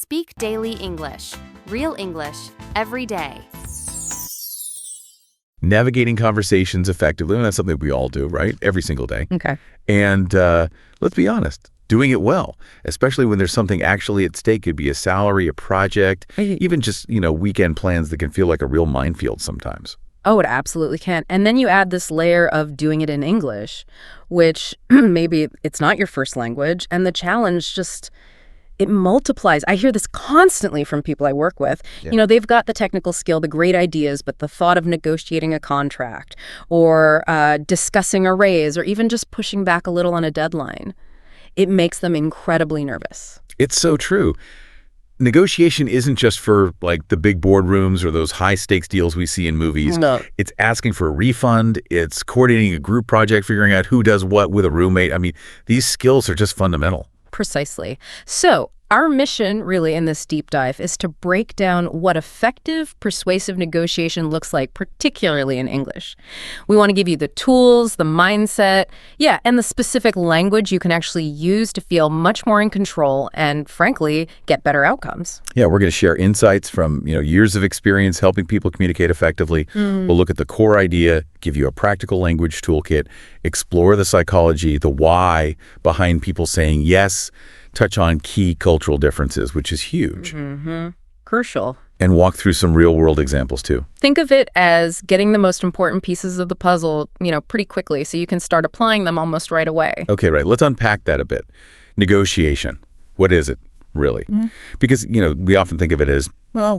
Speak Daily English. Real English every day. Navigating conversations effectively, and that's something we all do, right? Every single day. Okay. And let's be honest, doing it well, especially when there's something actually at stake. Could be a salary, a project, even just, weekend plans that can feel like a real minefield sometimes. Oh, it absolutely can. And then you add this layer of doing it in English, which maybe it's not your first language, and the challenge just, it multiplies. I hear this constantly from people I work with. Yeah. They've got the technical skill, the great ideas, but the thought of negotiating a contract or discussing a raise or even just pushing back a little on a deadline, it makes them incredibly nervous. It's so true. Negotiation isn't just for like the big boardrooms or those high stakes deals we see in movies. No. It's asking for a refund. It's coordinating a group project, figuring out who does what with a roommate. I mean, these skills are just fundamental. Precisely. So our mission really in this deep dive is to break down what effective persuasive negotiation looks like, particularly in English. We want to give you the tools, the mindset, and the specific language you can actually use to feel much more in control and, frankly, get better outcomes. Yeah, we're going to share insights from, years of experience helping people communicate effectively. We'll look at the core idea, give you a practical language toolkit, explore the psychology, the why behind people saying yes, touch on key cultural differences, which is huge. Crucial. And walk through some real-world examples, too. Think of it as getting the most important pieces of the puzzle, pretty quickly so you can start applying them almost right away. Okay, right. Let's unpack that a bit. Negotiation. What is it, really? Because, we often think of it as,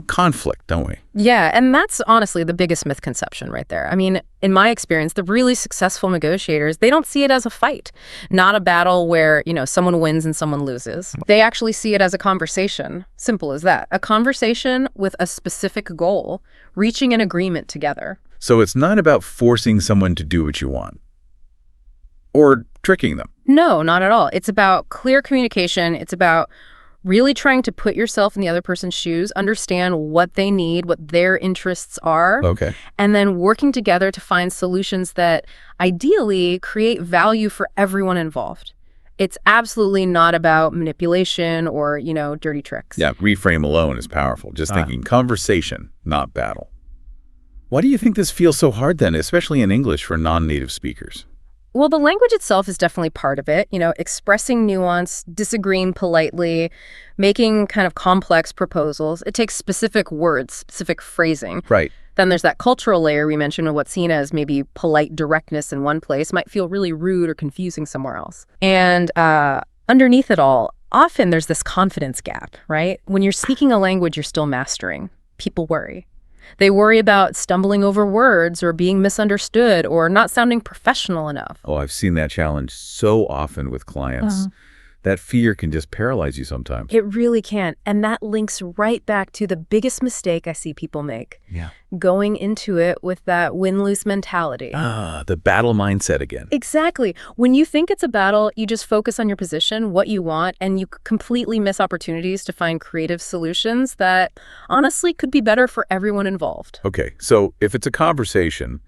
conflict, don't we? Yeah, and that's honestly the biggest misconception right there. I mean, in my experience, the really successful negotiators, they don't see it as a fight, not a battle where, someone wins and someone loses. They actually see it as a conversation. Simple as that. A conversation with a specific goal, reaching an agreement together. So it's not about forcing someone to do what you want or tricking them. No, not at all. It's about clear communication. It's about really trying to put yourself in the other person's shoes, understand what they need, what their interests are, Okay. and then working together to find solutions that ideally create value for everyone involved. It's absolutely not about manipulation or, dirty tricks. Yeah, reframe alone is powerful. Just thinking conversation, not battle. Why do you think this feels so hard then, especially in English for non-native speakers? Well, the language itself is definitely part of it, expressing nuance, disagreeing politely, making kind of complex proposals. It takes specific words, specific phrasing. Right. Then there's that cultural layer we mentioned of what's seen as maybe polite directness in one place might feel really rude or confusing somewhere else. And underneath it all, often there's this confidence gap, right? When you're speaking a language you're still mastering, people worry. They worry about stumbling over words or being misunderstood or not sounding professional enough. Oh, I've seen that challenge so often with clients. That fear can just paralyze you sometimes. It really can. And that links right back to the biggest mistake I see people make. Yeah. Going into it with that win-lose mentality. The battle mindset again. Exactly. When you think it's a battle, you just focus on your position, what you want, and you completely miss opportunities to find creative solutions that honestly could be better for everyone involved. Okay, so if it's a conversation,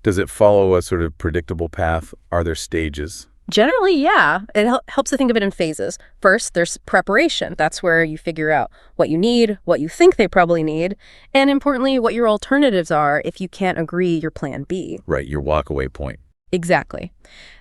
does it follow a sort of predictable path? Are there stages? Generally, yeah. It helps to think of it in phases. First, there's preparation. That's where you figure out what you need, what you think they probably need, and importantly, what your alternatives are if you can't agree your plan B. Right, your walkaway point. Exactly.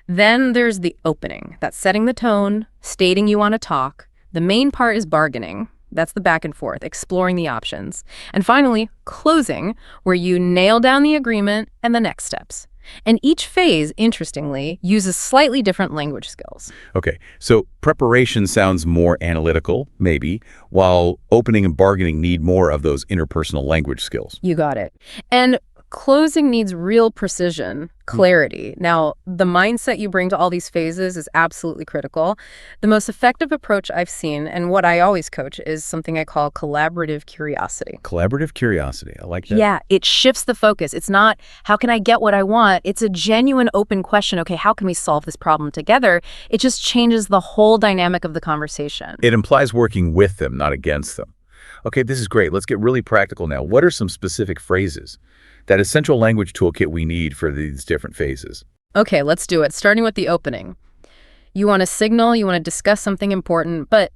Then there's the opening. That's setting the tone, stating you want to talk. The main part is bargaining. That's the back and forth, exploring the options. And finally, closing, where you nail down the agreement and the next steps. And each phase, interestingly, uses slightly different language skills. Okay, so preparation sounds more analytical, maybe, while opening and bargaining need more of those interpersonal language skills. You got it. And closing needs real precision, clarity. Now, the mindset you bring to all these phases is absolutely critical. The most effective approach I've seen, and what I always coach, is something I call collaborative curiosity. Collaborative curiosity. I like that. Yeah, it shifts the focus. It's not, how can I get what I want? It's a genuine open question. Okay, how can we solve this problem together? It just changes the whole dynamic of the conversation. It implies working with them, not against them. Okay, this is great. Let's get really practical now. What are some specific phrases, that essential language toolkit we need for these different phases? Okay, let's do it. Starting with the opening. You want to signal, you want to discuss something important, but,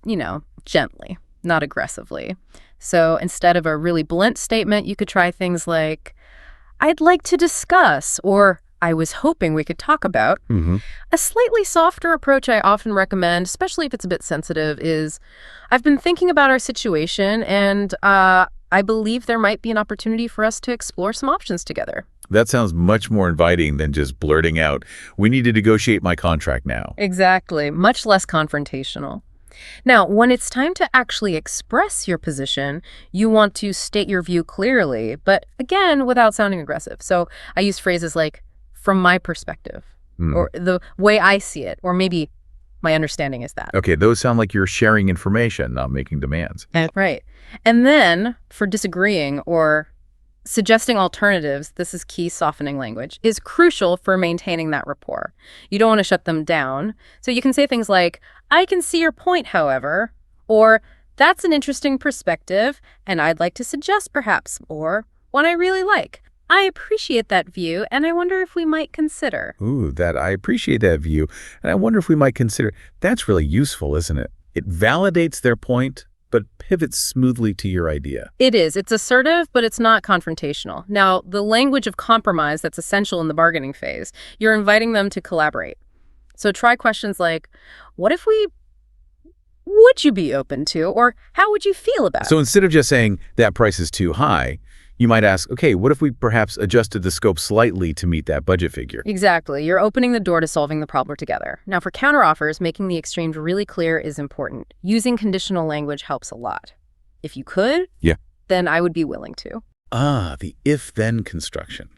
gently. not aggressively. So instead of a really blunt statement, you could try things like, I'd like to discuss, or I was hoping we could talk about. A slightly softer approach I often recommend, especially if it's a bit sensitive, is I've been thinking about our situation and I believe there might be an opportunity for us to explore some options together. That sounds much more inviting than just blurting out, we need to negotiate my contract now. Exactly. Much less confrontational. Now, when it's time to actually express your position, you want to state your view clearly, but again, without sounding aggressive. So I use phrases like, from my perspective, or the way I see it, or maybe my understanding is that. Okay, those sound like you're sharing information, not making demands. Right. And then for disagreeing or suggesting alternatives, this is key softening language, is crucial for maintaining that rapport. You don't want to shut them down. So you can say things like, I can see your point, however, or that's an interesting perspective, and I'd like to suggest perhaps, or one I really like. I appreciate that view, and I wonder if we might consider. Ooh, I appreciate that view, and I wonder if we might consider. That's really useful, isn't it? It validates their point, but pivots smoothly to your idea. It is. It's assertive, but it's not confrontational. Now, the language of compromise that's essential in the bargaining phase, you're inviting them to collaborate. So try questions like, what if we... would you be open to, or how would you feel about it? So instead of just saying that price is too high, you might ask, okay, what if we perhaps adjusted the scope slightly to meet that budget figure? Exactly. You're opening the door to solving the problem together. Now, for counteroffers, making the exchange really clear is important. Using conditional language helps a lot. If you could, then I would be willing to. The if-then construction.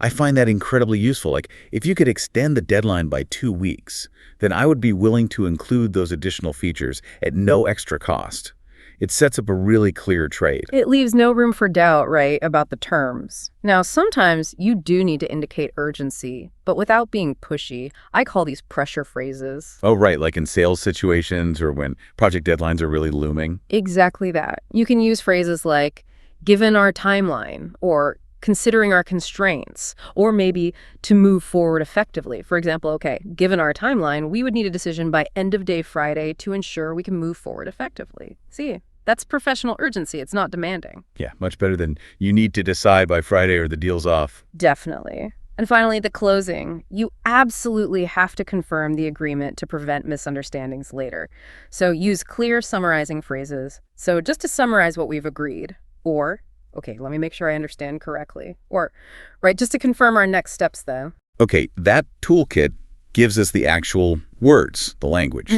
I find that incredibly useful. Like, if you could extend the deadline by 2 weeks, then I would be willing to include those additional features at no extra cost. It sets up a really clear trade. It leaves no room for doubt, right, about the terms. Now, sometimes you do need to indicate urgency, but without being pushy. I call these pressure phrases. Oh, right, like in sales situations or when project deadlines are really looming. Exactly that. You can use phrases like, given our timeline, or considering our constraints, or maybe to move forward effectively. For example, okay, given our timeline, we would need a decision by end of day Friday to ensure we can move forward effectively. See? That's professional urgency. It's not demanding. Yeah, much better than you need to decide by Friday or the deal's off. Definitely. And finally, the closing. You absolutely have to confirm the agreement to prevent misunderstandings later. So use clear summarizing phrases. So just to summarize what we've agreed, or, okay, let me make sure I understand correctly, or, right, just to confirm our next steps though. Okay, that toolkit gives us the actual words, the language.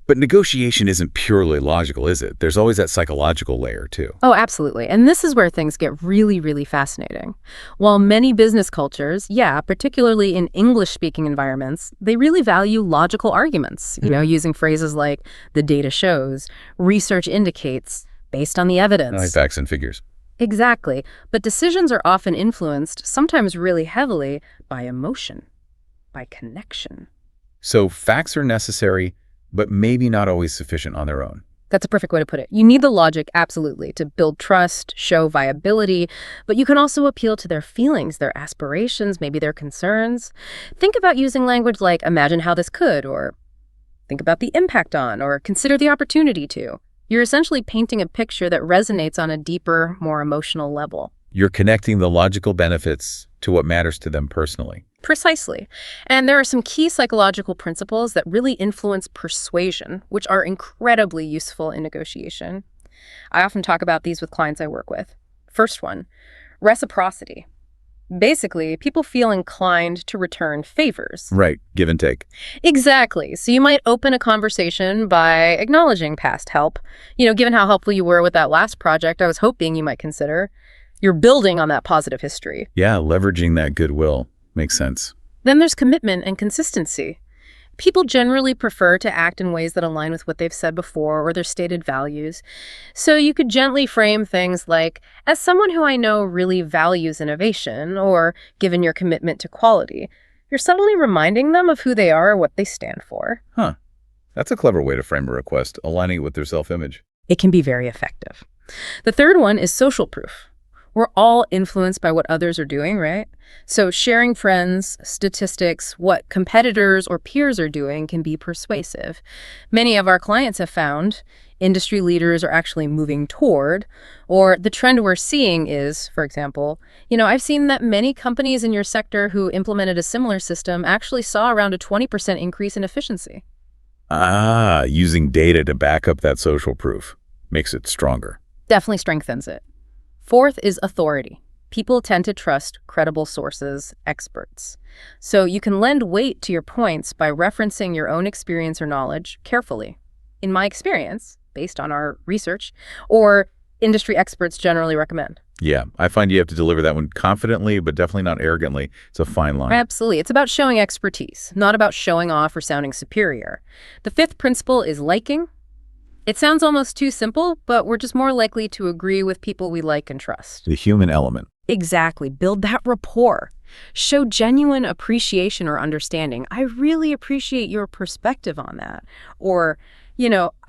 But negotiation isn't purely logical, is it? There's always that psychological layer, too. Oh, absolutely. And this is where things get really, really fascinating. While many business cultures, particularly in English-speaking environments, they really value logical arguments, using phrases like, the data shows, research indicates, based on the evidence. Like facts and figures. Exactly. But decisions are often influenced, sometimes really heavily, by emotion, by connection. So facts are necessary, but maybe not always sufficient on their own. That's a perfect way to put it. You need the logic, absolutely, to build trust, show viability, but you can also appeal to their feelings, their aspirations, maybe their concerns. Think about using language like, imagine how this could, or think about the impact on, or consider the opportunity to. You're essentially painting a picture that resonates on a deeper, more emotional level. You're connecting the logical benefits to what matters to them personally. Precisely. And there are some key psychological principles that really influence persuasion, which are incredibly useful in negotiation. I often talk about these with clients I work with. First one, reciprocity. Basically, people feel inclined to return favors. Right, give and take. Exactly. So you might open a conversation by acknowledging past help. Given how helpful you were with that last project, I was hoping you might consider. You're building on that positive history. Yeah, leveraging that goodwill. Makes sense. Then there's commitment and consistency. People generally prefer to act in ways that align with what they've said before or their stated values. So you could gently frame things like, as someone who I know really values innovation, or given your commitment to quality, you're subtly reminding them of who they are or what they stand for. Huh. That's a clever way to frame a request, aligning it with their self-image. It can be very effective. The third one is social proof. We're all influenced by what others are doing, right? So sharing friends, statistics, what competitors or peers are doing can be persuasive. Many of our clients have found industry leaders are actually moving toward, or the trend we're seeing is, for example, I've seen that many companies in your sector who implemented a similar system actually saw around a 20% increase in efficiency. Ah, using data to back up that social proof makes it stronger. Definitely strengthens it. Fourth is authority. People tend to trust credible sources, experts. So you can lend weight to your points by referencing your own experience or knowledge carefully. In my experience, based on our research, or industry experts generally recommend. Yeah, I find you have to deliver that one confidently, but definitely not arrogantly. It's a fine line. Absolutely. It's about showing expertise, not about showing off or sounding superior. The fifth principle is liking. It sounds almost too simple, but we're just more likely to agree with people we like and trust. The human element. Exactly. Build that rapport. Show genuine appreciation or understanding. I really appreciate your perspective on that. Or,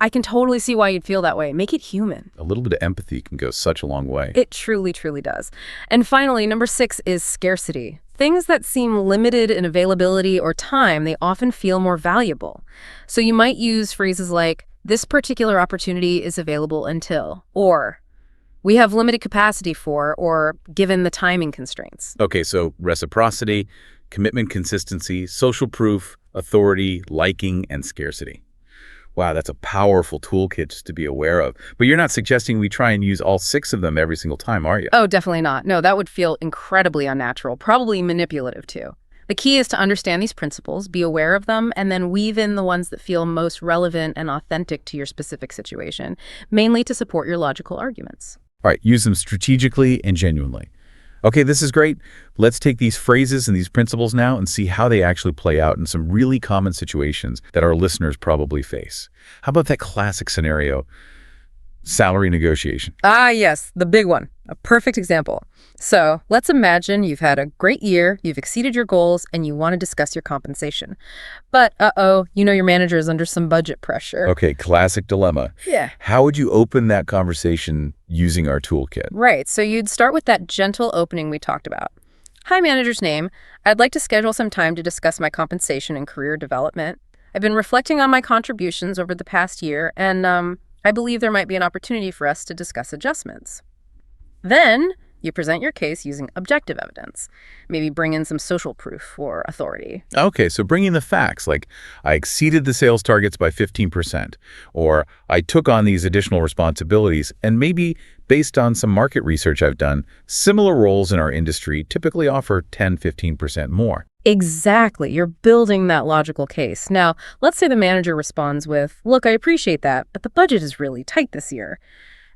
I can totally see why you'd feel that way. Make it human. A little bit of empathy can go such a long way. It truly, truly does. And finally, number 6 is scarcity. Things that seem limited in availability or time, they often feel more valuable. So you might use phrases like, this particular opportunity is available until, or we have limited capacity for, or given the timing constraints. Okay, so reciprocity, commitment consistency, social proof, authority, liking, and scarcity. Wow, that's a powerful toolkit just to be aware of. But you're not suggesting we try and use all 6 of them every single time, are you? Oh, definitely not. No, that would feel incredibly unnatural, probably manipulative too. The key is to understand these principles, be aware of them, and then weave in the ones that feel most relevant and authentic to your specific situation, mainly to support your logical arguments. All right, use them strategically and genuinely. Okay, this is great. Let's take these phrases and these principles now and see how they actually play out in some really common situations that our listeners probably face. How about that classic scenario, salary negotiation? Ah, yes, the big one. A perfect example. So let's imagine you've had a great year, you've exceeded your goals, and you want to discuss your compensation. But, your manager is under some budget pressure. Okay, classic dilemma. Yeah. How would you open that conversation using our toolkit? Right, so you'd start with that gentle opening we talked about. Hi, manager's name. I'd like to schedule some time to discuss my compensation and career development. I've been reflecting on my contributions over the past year, and I believe there might be an opportunity for us to discuss adjustments. Then you present your case using objective evidence. Maybe bring in some social proof or authority. Okay, so bring in the facts, like I exceeded the sales targets by 15%, or I took on these additional responsibilities, and maybe based on some market research I've done, similar roles in our industry typically offer 10-15% more. Exactly. You're building that logical case. Now, let's say the manager responds with, look, I appreciate that, but the budget is really tight this year.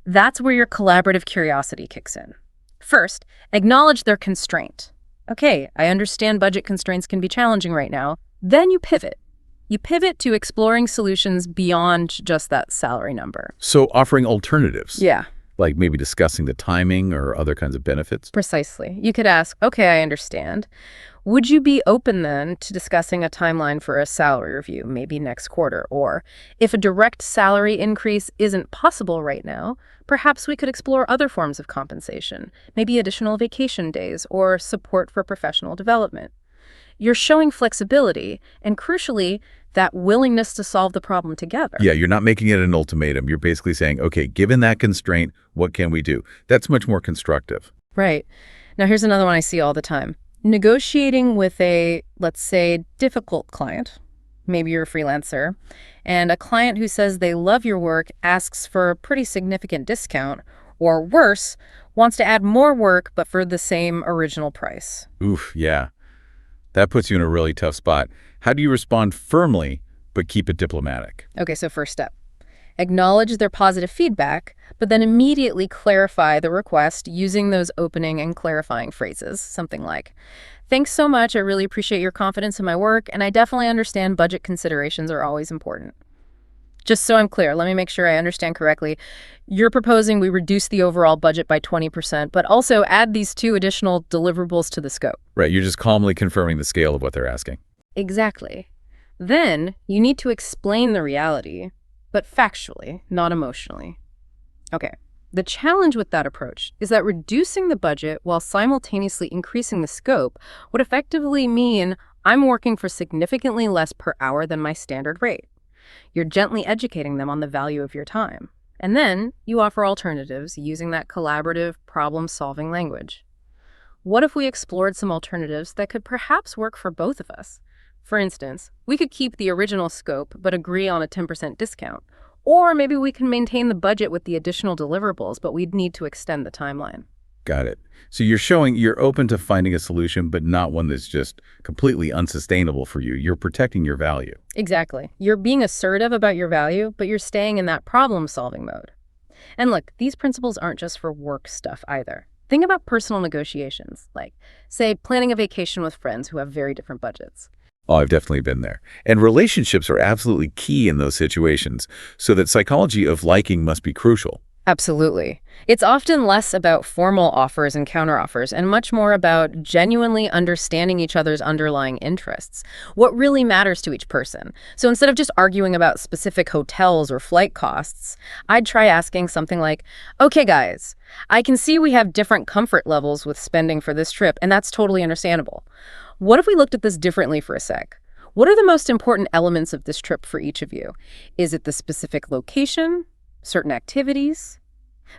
That's where your collaborative curiosity kicks in. First, acknowledge their constraint. Okay, I understand budget constraints can be challenging right now. Then you pivot. You pivot to exploring solutions beyond just that salary number. So offering alternatives. Yeah. Like maybe discussing the timing or other kinds of benefits. Precisely. You could ask, okay, I understand. Would you be open then to discussing a timeline for a salary review, maybe next quarter? Or if a direct salary increase isn't possible right now, perhaps we could explore other forms of compensation, maybe additional vacation days or support for professional development. You're showing flexibility and, crucially, that willingness to solve the problem together. Yeah, you're not making it an ultimatum. You're basically saying, okay, given that constraint, what can we do? That's much more constructive. Right. Now, here's another one I see all the time. Negotiating with a, let's say, difficult client, maybe you're a freelancer, and a client who says they love your work asks for a pretty significant discount, or worse, wants to add more work but for the same original price. Oof, yeah. That puts you in a really tough spot. How do you respond firmly but keep it diplomatic? Okay, so first step. Acknowledge their positive feedback, but then immediately clarify the request using those opening and clarifying phrases, something like, thanks so much, I really appreciate your confidence in my work, and I definitely understand budget considerations are always important. Just so I'm clear, let me make sure I understand correctly. You're proposing we reduce the overall budget by 20%, but also add these 2 additional deliverables to the scope. Right, you're just calmly confirming the scale of what they're asking. Exactly. Then you need to explain the reality, but factually, not emotionally. Okay, the challenge with that approach is that reducing the budget while simultaneously increasing the scope would effectively mean I'm working for significantly less per hour than my standard rate. You're gently educating them on the value of your time. And then you offer alternatives using that collaborative, problem-solving language. What if we explored some alternatives that could perhaps work for both of us? For instance, we could keep the original scope but agree on a 10% discount. Or maybe we can maintain the budget with the additional deliverables, but we'd need to extend the timeline. Got it. So you're showing you're open to finding a solution, but not one that's just completely unsustainable for you. You're protecting your value. Exactly. You're being assertive about your value, but you're staying in that problem-solving mode. And look, these principles aren't just for work stuff either. Think about personal negotiations, like, say, planning a vacation with friends who have very different budgets. Oh, I've definitely been there. And relationships are absolutely key in those situations, so that psychology of liking must be crucial. Absolutely. It's often less about formal offers and counteroffers and much more about genuinely understanding each other's underlying interests, what really matters to each person. So instead of just arguing about specific hotels or flight costs, I'd try asking something like, okay, guys, I can see we have different comfort levels with spending for this trip, and that's totally understandable. What if we looked at this differently for a sec? What are the most important elements of this trip for each of you? Is it the specific location, certain activities,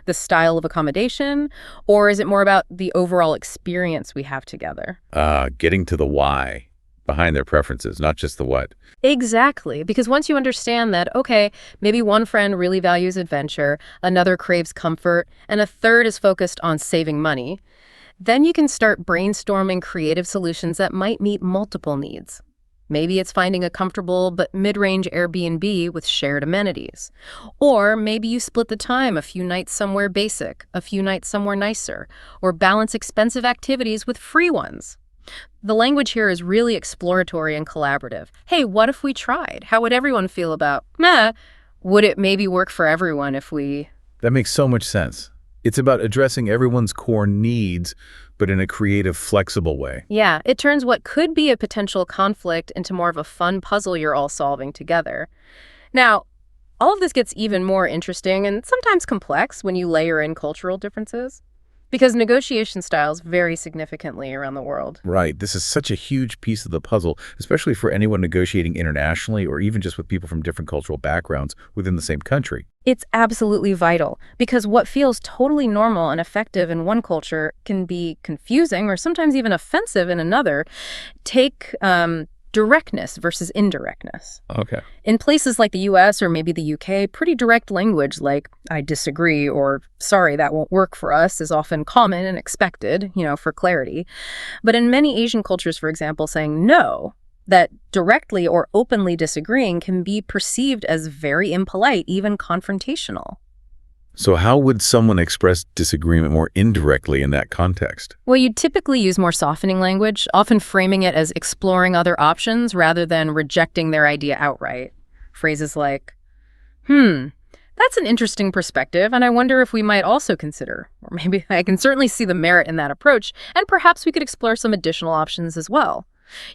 the style of accommodation, or is it more about the overall experience we have together? Getting to the why behind their preferences, not just the what. Exactly, because once you understand that, okay, maybe one friend really values adventure, another craves comfort, and a third is focused on saving money, then you can start brainstorming creative solutions that might meet multiple needs. Maybe it's finding a comfortable but mid-range Airbnb with shared amenities. Or maybe you split the time, a few nights somewhere basic, a few nights somewhere nicer, or balance expensive activities with free ones. The language here is really exploratory and collaborative. Hey, what if we tried? How would everyone feel about, would it maybe work for everyone if we... That makes so much sense. It's about addressing everyone's core needs, but in a creative, flexible way. Yeah, it turns what could be a potential conflict into more of a fun puzzle you're all solving together. Now, all of this gets even more interesting and sometimes complex when you layer in cultural differences, because negotiation styles vary significantly around the world. Right. This is such a huge piece of the puzzle, especially for anyone negotiating internationally or even just with people from different cultural backgrounds within the same country. It's absolutely vital, because what feels totally normal and effective in one culture can be confusing or sometimes even offensive in another. Take directness versus indirectness. Okay. In places like the US or maybe the UK, pretty direct language like, I disagree, or sorry, that won't work for us, is often common and expected, for clarity. But in many Asian cultures, for example, saying no, that directly or openly disagreeing can be perceived as very impolite, even confrontational. So how would someone express disagreement more indirectly in that context? Well, you'd typically use more softening language, often framing it as exploring other options rather than rejecting their idea outright. Phrases like, that's an interesting perspective, and I wonder if we might also consider, or maybe I can certainly see the merit in that approach, and perhaps we could explore some additional options as well.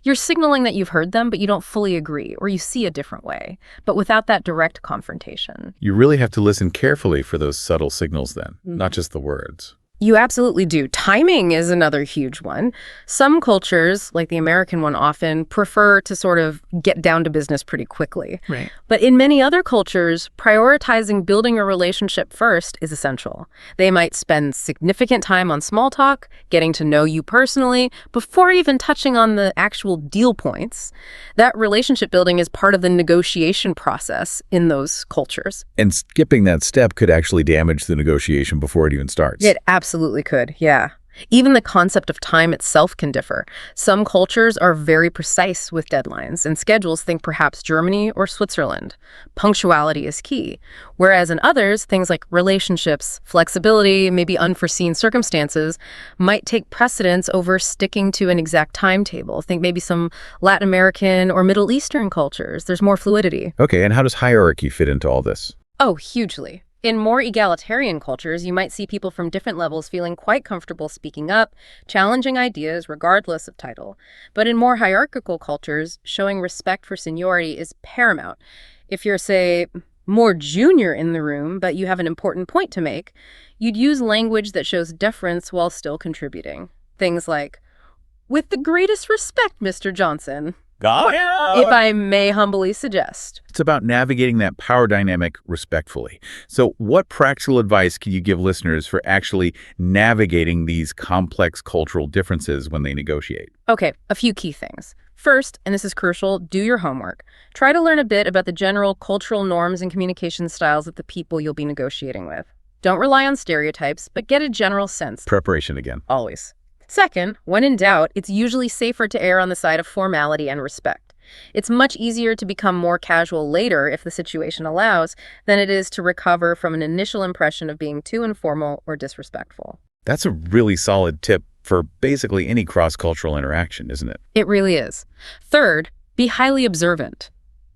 You're signaling that you've heard them, but you don't fully agree, or you see a different way, but without that direct confrontation. You really have to listen carefully for those subtle signals then, not just the words. You absolutely do. Timing is another huge one. Some cultures, like the American one, often prefer to sort of get down to business pretty quickly. Right. But in many other cultures, prioritizing building a relationship first is essential. They might spend significant time on small talk, getting to know you personally, before even touching on the actual deal points. That relationship building is part of the negotiation process in those cultures. And skipping that step could actually damage the negotiation before it even starts. It absolutely could, yeah. Even the concept of time itself can differ. Some cultures are very precise with deadlines and schedules, think perhaps Germany or Switzerland. Punctuality is key. Whereas in others, things like relationships, flexibility, maybe unforeseen circumstances might take precedence over sticking to an exact timetable. Think maybe some Latin American or Middle Eastern cultures. There's more fluidity. Okay, and how does hierarchy fit into all this? Oh, hugely. In more egalitarian cultures, you might see people from different levels feeling quite comfortable speaking up, challenging ideas regardless of title. But in more hierarchical cultures, showing respect for seniority is paramount. If you're, say, more junior in the room, but you have an important point to make, you'd use language that shows deference while still contributing. Things like, "With the greatest respect, Mr. Johnson," if I may humbly suggest. It's about navigating that power dynamic respectfully. So what practical advice can you give listeners for actually navigating these complex cultural differences when they negotiate? Okay, a few key things. First, and this is crucial, do your homework. Try to learn a bit about the general cultural norms and communication styles of the people you'll be negotiating with. Don't rely on stereotypes, but get a general sense. Preparation again. Always. Second, when in doubt, it's usually safer to err on the side of formality and respect. It's much easier to become more casual later if the situation allows than it is to recover from an initial impression of being too informal or disrespectful. That's a really solid tip for basically any cross-cultural interaction, isn't it? It really is. Third, be highly observant.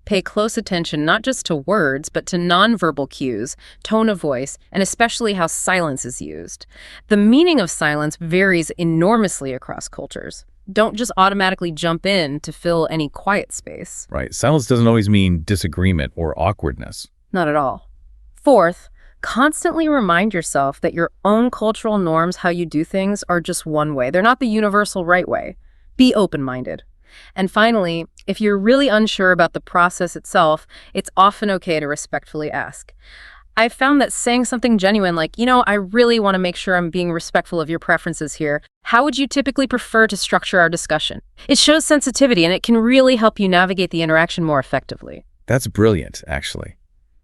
Pay close attention not just to words, but to nonverbal cues, tone of voice, and especially how silence is used. The meaning of silence varies enormously across cultures. Don't just automatically jump in to fill any quiet space. Right. Silence doesn't always mean disagreement or awkwardness. Not at all. Fourth, constantly remind yourself that your own cultural norms, how you do things, are just one way. They're not the universal right way. Be open-minded. And finally, if you're really unsure about the process itself, it's often okay to respectfully ask. I've found that saying something genuine like, I really want to make sure I'm being respectful of your preferences here. How would you typically prefer to structure our discussion? It shows sensitivity, and it can really help you navigate the interaction more effectively. That's brilliant, actually.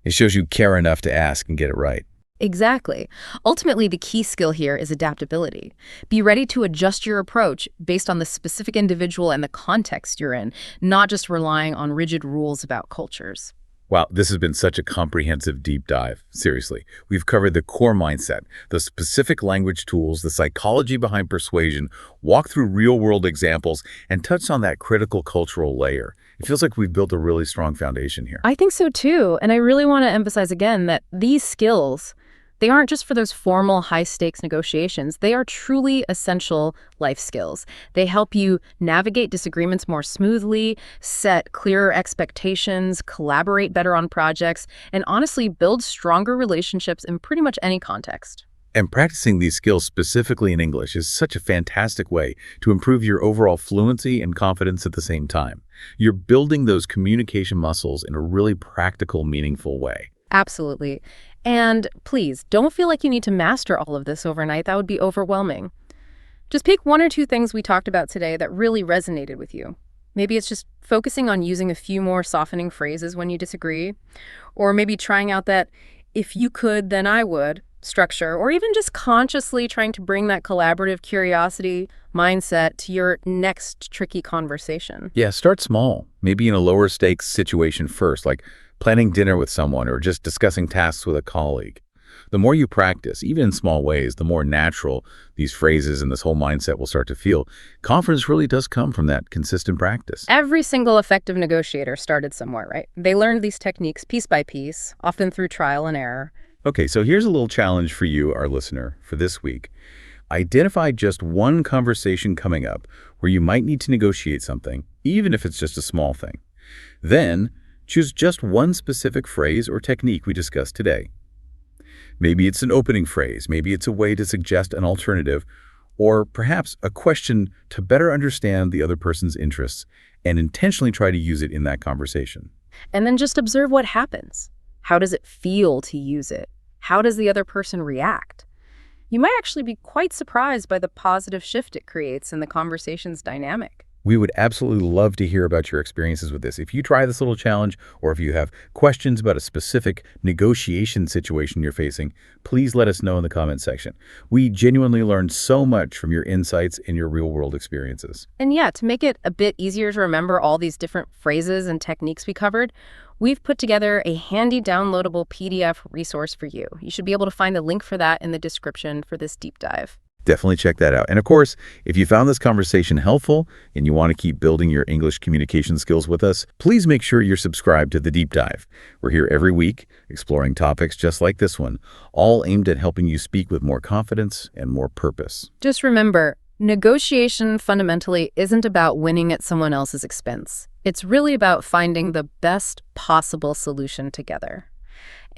It shows you care enough to ask and get it right. Exactly. Ultimately, the key skill here is adaptability. Be ready to adjust your approach based on the specific individual and the context you're in, not just relying on rigid rules about cultures. Wow, this has been such a comprehensive deep dive. Seriously, we've covered the core mindset, the specific language tools, the psychology behind persuasion, walked through real-world examples, and touched on that critical cultural layer. It feels like we've built a really strong foundation here. I think so too, and I really want to emphasize again that these skills, they aren't just for those formal high-stakes negotiations. They are truly essential life skills. They help you navigate disagreements more smoothly, set clearer expectations, collaborate better on projects, and honestly build stronger relationships in pretty much any context. And practicing these skills specifically in English is such a fantastic way to improve your overall fluency and confidence at the same time. You're building those communication muscles in a really practical, meaningful way. Absolutely. And please, don't feel like you need to master all of this overnight. That would be overwhelming. Just pick one or two things we talked about today that really resonated with you. Maybe it's just focusing on using a few more softening phrases when you disagree, or maybe trying out that "if you could, then I would" structure, or even just consciously trying to bring that collaborative curiosity mindset to your next tricky conversation. Yeah, start small, maybe in a lower stakes situation first, like planning dinner with someone or just discussing tasks with a colleague. The more you practice, even in small ways, the more natural these phrases and this whole mindset will start to feel. Confidence really does come from that consistent practice. Every single effective negotiator started somewhere, right? They learned these techniques piece by piece, often through trial and error. Okay, so here's a little challenge for you, our listener, for this week. Identify just one conversation coming up where you might need to negotiate something, even if it's just a small thing. Then, choose just one specific phrase or technique we discussed today. Maybe it's an opening phrase, maybe it's a way to suggest an alternative, or perhaps a question to better understand the other person's interests and intentionally try to use it in that conversation. And then just observe what happens. How does it feel to use it? How does the other person react? You might actually be quite surprised by the positive shift it creates in the conversation's dynamic. We would absolutely love to hear about your experiences with this. If you try this little challenge, or if you have questions about a specific negotiation situation you're facing, please let us know in the comment section. We genuinely learned so much from your insights and your real-world experiences. And yeah, to make it a bit easier to remember all these different phrases and techniques we covered, we've put together a handy downloadable PDF resource for you. You should be able to find the link for that in the description for this deep dive. Definitely check that out. And of course, if you found this conversation helpful and you want to keep building your English communication skills with us, please make sure you're subscribed to The Deep Dive. We're here every week exploring topics just like this one, all aimed at helping you speak with more confidence and more purpose. Just remember, negotiation fundamentally isn't about winning at someone else's expense. It's really about finding the best possible solution together.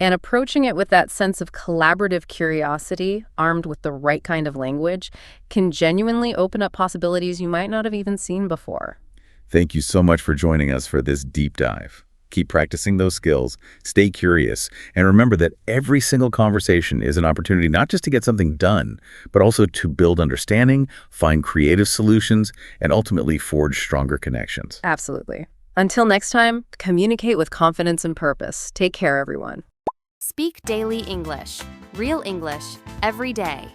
And approaching it with that sense of collaborative curiosity, armed with the right kind of language, can genuinely open up possibilities you might not have even seen before. Thank you so much for joining us for this deep dive. Keep practicing those skills, stay curious, and remember that every single conversation is an opportunity not just to get something done, but also to build understanding, find creative solutions, and ultimately forge stronger connections. Absolutely. Until next time, communicate with confidence and purpose. Take care, everyone. Speak Daily English. Real English every day.